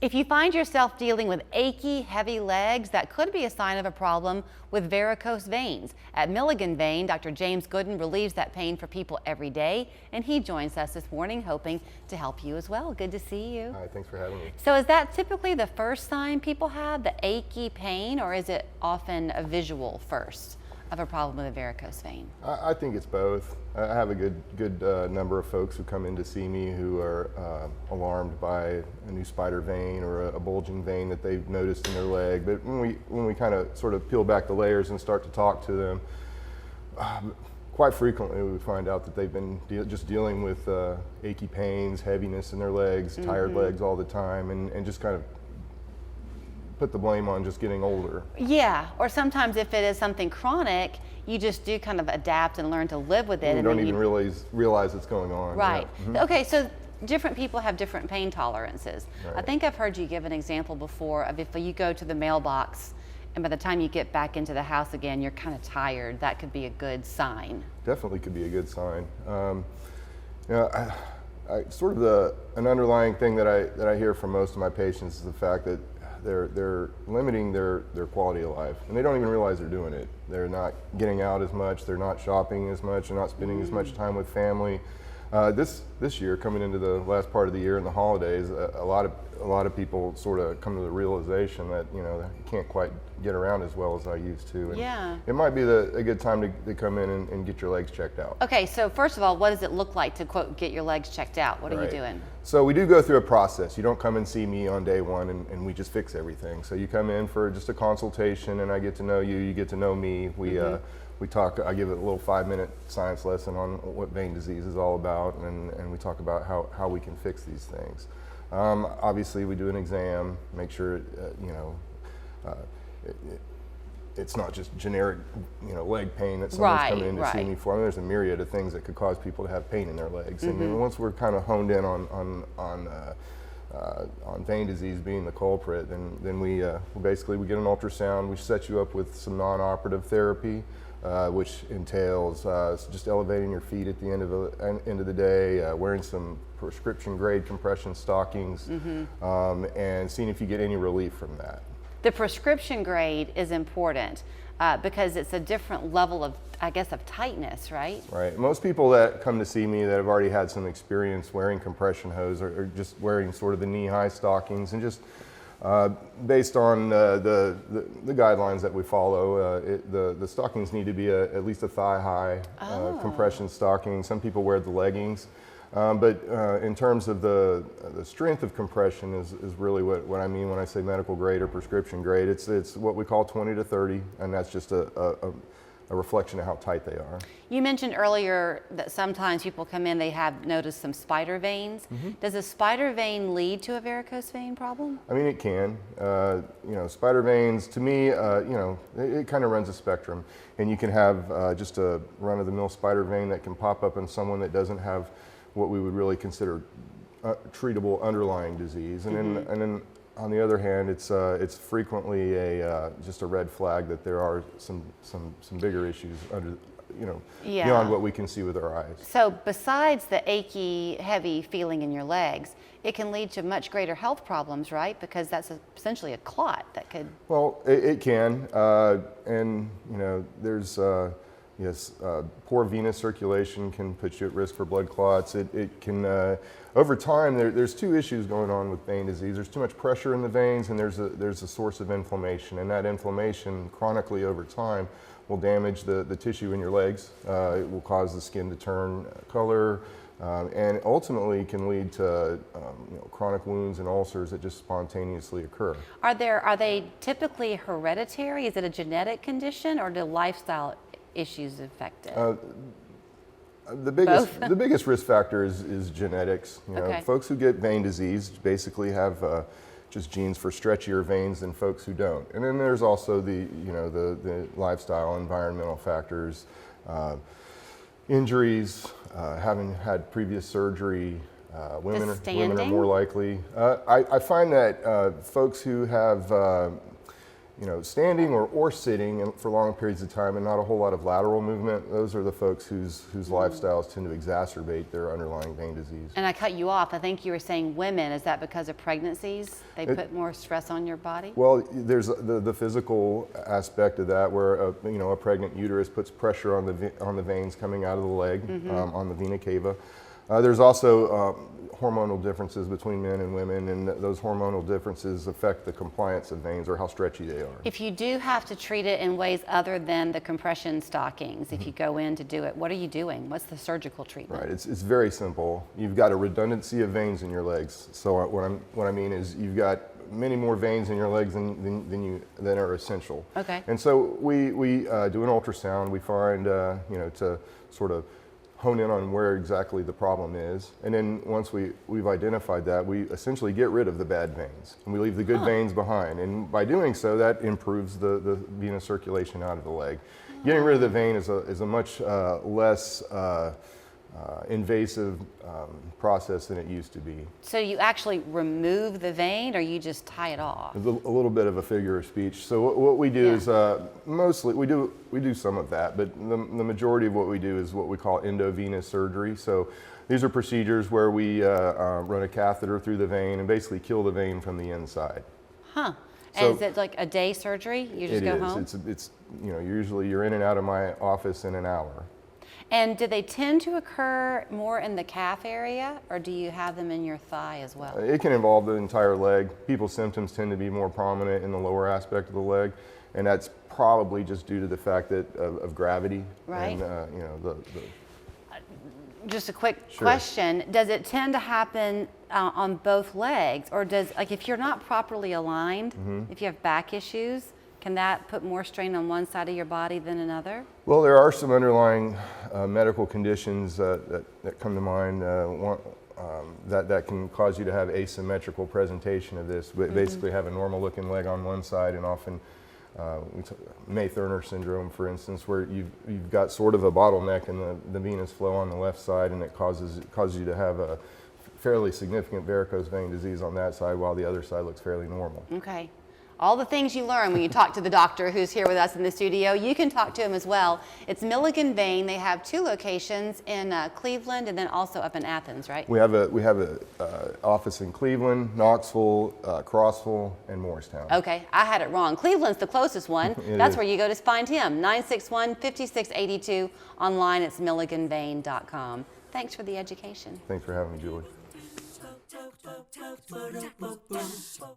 If you find yourself dealing with achy, heavy legs, that could be a sign of a problem with varicose veins. At Milligan Vein, Dr. James Gooden relieves that pain for people every day, and he joins us this morning hoping to help you as well. Good to see you. Hi, thanks for having me. So is that typically the first sign people have, the achy pain, or is it often a visual first of a problem with a varicose vein? I think it's both. I have a good number of folks who come in to see me who are alarmed by a new spider vein or a bulging vein that they've noticed in their leg. But when we kind of sort of peel back the layers and start to talk to them, quite frequently we find out that they've been just dealing with achy pains, heaviness in their legs, tired legs all the time, and just kind of put the blame on just getting older. Yeah, or sometimes if it is something chronic, you just do kind of adapt and learn to live with it. You don't even realize it's going on. Right. Yeah. Okay, so different people have different pain tolerances. Right. I think I've heard you give an example before of if you go to the mailbox and by the time you get back into the house again, you're kind of tired. That could be a good sign. Definitely could be a good sign. Sort of an underlying thing that I hear from most of my patients is the fact that they're limiting their quality of life, and they don't even realize they're doing it. They're not getting out as much, they're not shopping as much, they're not spending as much time with family. This year, coming into the last part of the year and the holidays, a lot of people sort of come to the realization that I can't quite get around as well as I used to. And yeah. It might be a good time to come in and get your legs checked out. Okay, so first of all, what does it look like to quote get your legs checked out? What are you doing? So we do go through a process. You don't come and see me on day one and we just fix everything. So you come in for just a consultation and I get to know you, you get to know me. We talk, I give it a little 5-minute science lesson on what vein disease is all about, and we talk about how we can fix these things. Obviously we do an exam, make sure it's not just generic leg pain that someone's coming in to see me for. I mean, there's a myriad of things that could cause people to have pain in their legs. And then once we're kind of honed in on vein disease being the culprit, then we get an ultrasound. We set you up with some non-operative therapy, which entails just elevating your feet at the end of the day, wearing some prescription grade compression stockings, and seeing if you get any relief from that. The prescription grade is important because it's a different level of, I guess, of tightness, right? Right. Most people that come to see me that have already had some experience wearing compression hose or just wearing sort of the knee-high stockings, and just based on the guidelines that we follow, the stockings need to be at least a thigh-high compression stocking. Some people wear the leggings. But in terms of the strength of compression is really what I mean when I say medical grade or prescription grade. It's what we call 20 to 30, and that's just a reflection of how tight they are. You mentioned earlier that sometimes people come in, they have noticed some spider veins. Does a spider vein lead to a varicose vein problem? I mean, it can. Spider veins, to me, it kind of runs a spectrum. And you can have just a run-of-the-mill spider vein that can pop up in someone that doesn't have what we would really consider treatable underlying disease, and then on the other hand, it's frequently just a red flag that there are some bigger issues under beyond what we can see with our eyes. So besides the achy, heavy feeling in your legs, it can lead to much greater health problems, right? Because that's essentially a clot that could. Well, it can, and there's. Yes, poor venous circulation can put you at risk for blood clots. It can, over time, there's two issues going on with vein disease. There's too much pressure in the veins, and there's a source of inflammation. And that inflammation, chronically over time, will damage the tissue in your legs. It will cause the skin to turn color, and ultimately can lead to chronic wounds and ulcers that just spontaneously occur. Are they typically hereditary? Is it a genetic condition, or do lifestyle issues affected? The biggest risk factor is genetics. Folks who get vein disease basically have just genes for stretchier veins than folks who don't. And then there's also the lifestyle, environmental factors, injuries, having had previous surgery. Women are more likely. I find that folks who have standing or sitting for long periods of time and not a whole lot of lateral movement, those are the folks whose lifestyles tend to exacerbate their underlying vein disease. And I cut you off. I think you were saying women. Is that because of pregnancies? They put more stress on your body? Well, there's the physical aspect of that, where a pregnant uterus puts pressure on the veins coming out of the leg, on the vena cava. There's also hormonal differences between men and women, and those hormonal differences affect the compliance of veins or how stretchy they are. If you do have to treat it in ways other than the compression stockings, if you go in to do it, what are you doing? What's the surgical treatment? Right, it's very simple. You've got a redundancy of veins in your legs. So what I mean is you've got many more veins in your legs than are essential. Okay. And so we do an ultrasound. We find to sort of hone in on where exactly the problem is, and then once we've identified that, we essentially get rid of the bad veins and we leave the good veins behind, and by doing so that improves the venous circulation out of the leg. Getting rid of the vein is a much less invasive process than it used to be. So you actually remove the vein, or you just tie it off? A little bit of a figure of speech. So what we do is mostly we do some of that, but the majority of what we do is what we call endovenous surgery. So these are procedures where we run a catheter through the vein and basically kill the vein from the inside. Huh. So and is it like a day surgery? You just go home? It's usually you're in and out of my office in an hour. And do they tend to occur more in the calf area, or do you have them in your thigh as well? It can involve the entire leg. People's symptoms tend to be more prominent in the lower aspect of the leg, and that's probably just due to the fact that of gravity. Right. And Just a quick question. Does it tend to happen on both legs, or if you're not properly aligned, if you have back issues, can that put more strain on one side of your body than another? Well, there are some underlying medical conditions that come to mind. That can cause you to have asymmetrical presentation of this. Basically have a normal looking leg on one side, and often May-Thurner syndrome, for instance, where you've got sort of a bottleneck in the venous flow on the left side, and it causes you to have a fairly significant varicose vein disease on that side, while the other side looks fairly normal. Okay. All the things you learn when you talk to the doctor who's here with us in the studio, you can talk to him as well. It's Milligan Vein. They have 2 locations in Cleveland and then also up in Athens, right? We have a office in Cleveland, Knoxville, Crossville, and Morristown. Okay, I had it wrong. Cleveland's the closest one. That's where you go to find him. 961-5682. Online, it's milliganvein.com. Thanks for the education. Thanks for having me, Julie.